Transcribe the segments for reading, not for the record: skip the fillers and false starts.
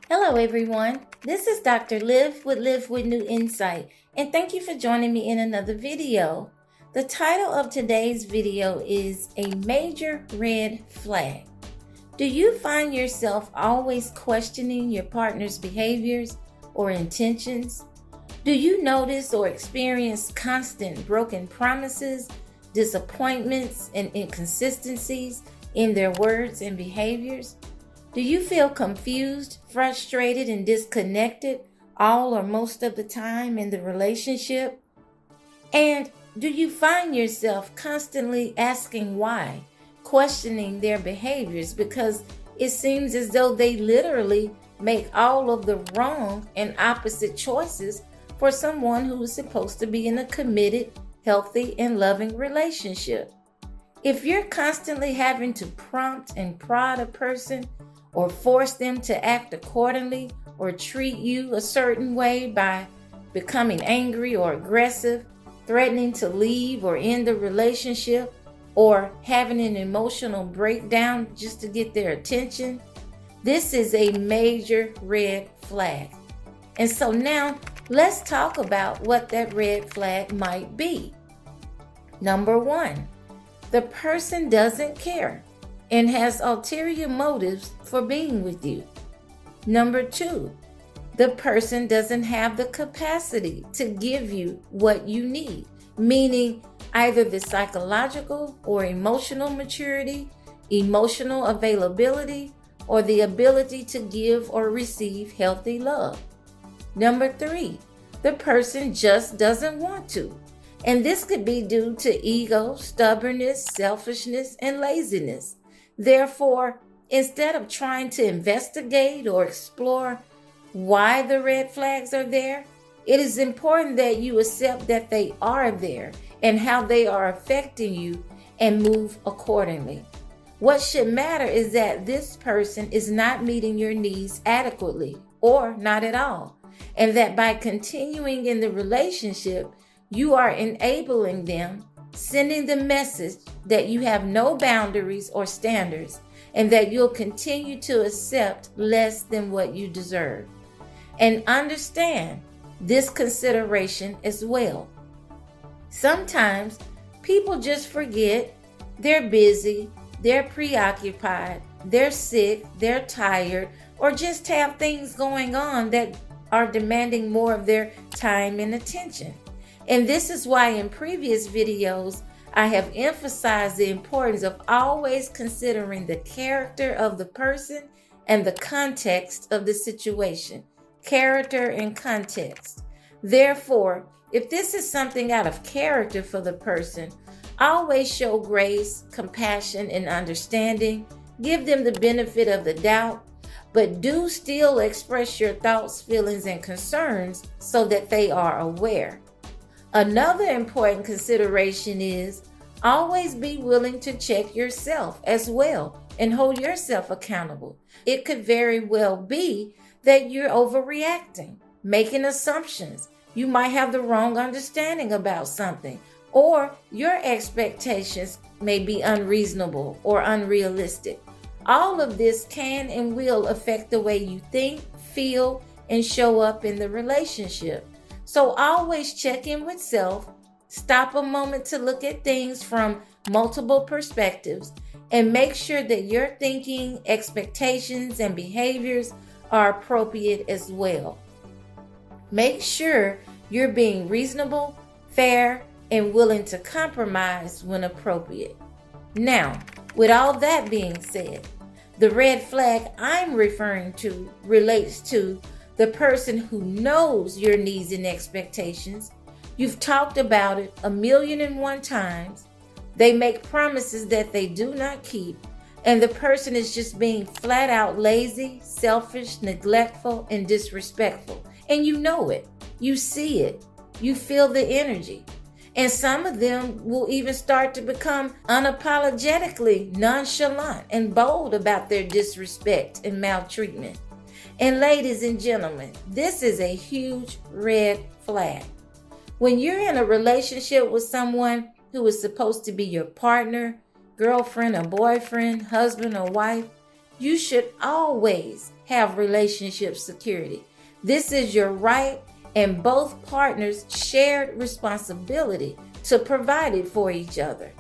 Hello, everyone. This is Dr. Liv with New Insight, and thank you for joining me in another video. The title of today's video is A Major Red Flag. Do you find yourself always questioning your partner's behaviors or intentions? Do you notice or experience constant broken promises, disappointments, and inconsistencies in their words and behaviors? Do you feel confused, frustrated, and disconnected all or most of the time in the relationship? And do you find yourself constantly asking why, questioning their behaviors because it seems as though they literally make all of the wrong and opposite choices for someone who is supposed to be in a committed, healthy, and loving relationship? If you're constantly having to prompt and prod a person, or force them to act accordingly or treat you a certain way by becoming angry or aggressive, threatening to leave or end the relationship, or having an emotional breakdown just to get their attention, this is a major red flag. And so now let's talk about what that red flag might be. Number one, the person doesn't care and has ulterior motives for being with you. Number two, the person doesn't have the capacity to give you what you need, meaning either the psychological or emotional maturity, emotional availability, or the ability to give or receive healthy love. Number three, the person just doesn't want to. And this could be due to ego, stubbornness, selfishness, and laziness. Therefore, instead of trying to investigate or explore why the red flags are there, it is important that you accept that they are there and how they are affecting you and move accordingly. What should matter is that this person is not meeting your needs adequately or not at all, and that by continuing in the relationship, you are enabling them, sending the message that you have no boundaries or standards and that you'll continue to accept less than what you deserve. And understand this consideration as well. Sometimes people just forget they're busy, they're preoccupied, they're sick, they're tired, or just have things going on that are demanding more of their time and attention. And this is why in previous videos, I have emphasized the importance of always considering the character of the person and the context of the situation. Character and context. Therefore, if this is something out of character for the person, always show grace, compassion, and understanding. Give them the benefit of the doubt, but do still express your thoughts, feelings, and concerns so that they are aware. Another important consideration is always be willing to check yourself as well and hold yourself accountable. It could very well be that you're overreacting, making assumptions. You might have the wrong understanding about something, or your expectations may be unreasonable or unrealistic. All of this can and will affect the way you think, feel, and show up in the relationship. So always check in with self, stop a moment to look at things from multiple perspectives, and make sure that your thinking, expectations, and behaviors are appropriate as well. Make sure you're being reasonable, fair, and willing to compromise when appropriate. Now, with all that being said, the red flag I'm referring to relates to the person who knows your needs and expectations. You've talked about it 1,000,001 times. They make promises that they do not keep, and the person is just being flat out lazy, selfish, neglectful, and disrespectful. And you know it. You see it. You feel the energy. And some of them will even start to become unapologetically nonchalant and bold about their disrespect and maltreatment. And ladies and gentlemen, this is a huge red flag. When you're in a relationship with someone who is supposed to be your partner, girlfriend or boyfriend, husband or wife, You should always have relationship security. This is your right and both partners' shared responsibility to provide it for each other.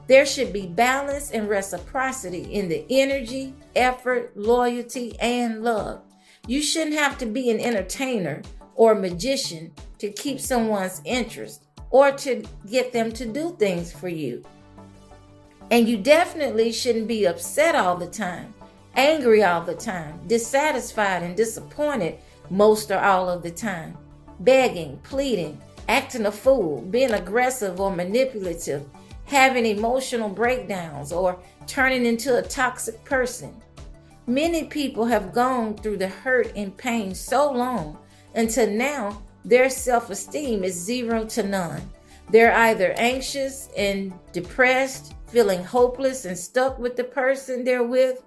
There should be balance and reciprocity in the energy, effort, loyalty, and love. You shouldn't have to be an entertainer or a magician to keep someone's interest or to get them to do things for you. And you definitely shouldn't be upset all the time, angry all the time, dissatisfied and disappointed most or all of the time, begging, pleading, acting a fool, being aggressive or manipulative, having emotional breakdowns, or turning into a toxic person. Many people have gone through the hurt and pain so long until now their self-esteem is 0 to none. They're either anxious and depressed, feeling hopeless and stuck with the person they're with,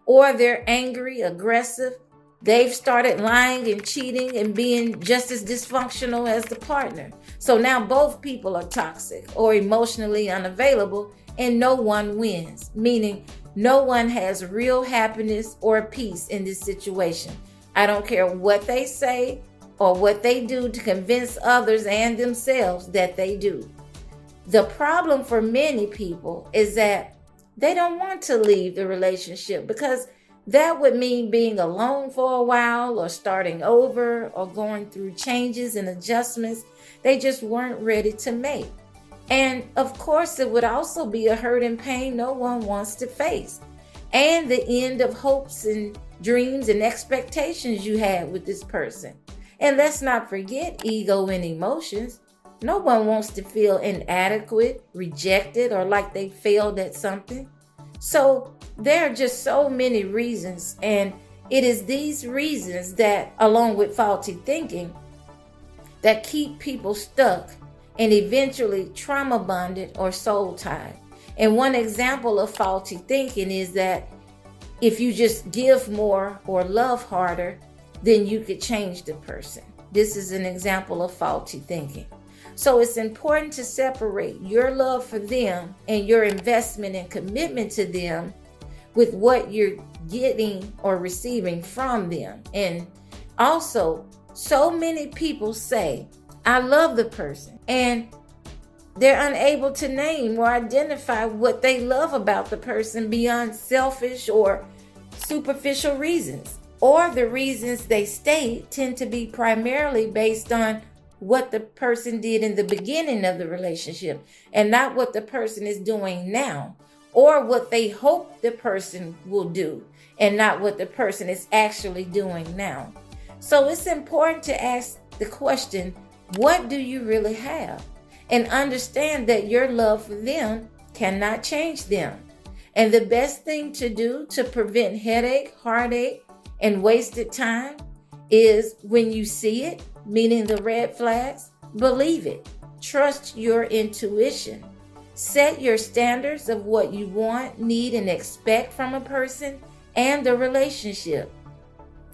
or they're angry, aggressive. They've started lying and cheating and being just as dysfunctional as the partner. So now both people are toxic or emotionally unavailable and no one wins, meaning no one has real happiness or peace in this situation. I don't care what they say or what they do to convince others and themselves that they do. The problem for many people is that they don't want to leave the relationship because that would mean being alone for a while or starting over or going through changes and adjustments they just weren't ready to make. And of course, it would also be a hurt and pain no one wants to face, and the end of hopes and dreams and expectations you had with this person. And let's not forget ego and emotions. No one wants to feel inadequate, rejected, or like they failed at something. So there are just so many reasons, and it is these reasons that, along with faulty thinking, that keep people stuck and eventually trauma bonded or soul tied. And one example of faulty thinking is that if you just give more or love harder, then you could change the person. This is an example of faulty thinking. So it's important to separate your love for them and your investment and commitment to them with what you're getting or receiving from them. And also, so many people say, I love the person, and they're unable to name or identify what they love about the person beyond selfish or superficial reasons. Or the reasons they state tend to be primarily based on what the person did in the beginning of the relationship and not what the person is doing now, or what they hope the person will do and not what the person is actually doing now. So it's important to ask the question, what do you really have? And understand that your love for them cannot change them. And the best thing to do to prevent headache, heartache, and wasted time is when you see it, meaning the red flags, believe it. Trust your intuition. Set your standards of what you want, need, and expect from a person and the relationship.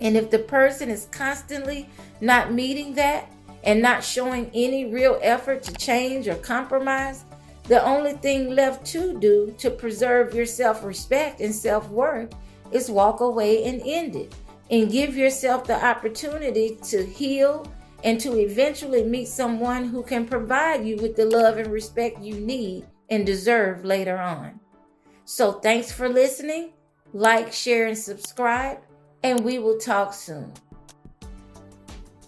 And if the person is constantly not meeting that and not showing any real effort to change or compromise, the only thing left to do to preserve your self-respect and self-worth is walk away and end it, and give yourself the opportunity to heal and to eventually meet someone who can provide you with the love and respect you need and deserve later on. So thanks for listening. Like, share, and subscribe, and we will talk soon.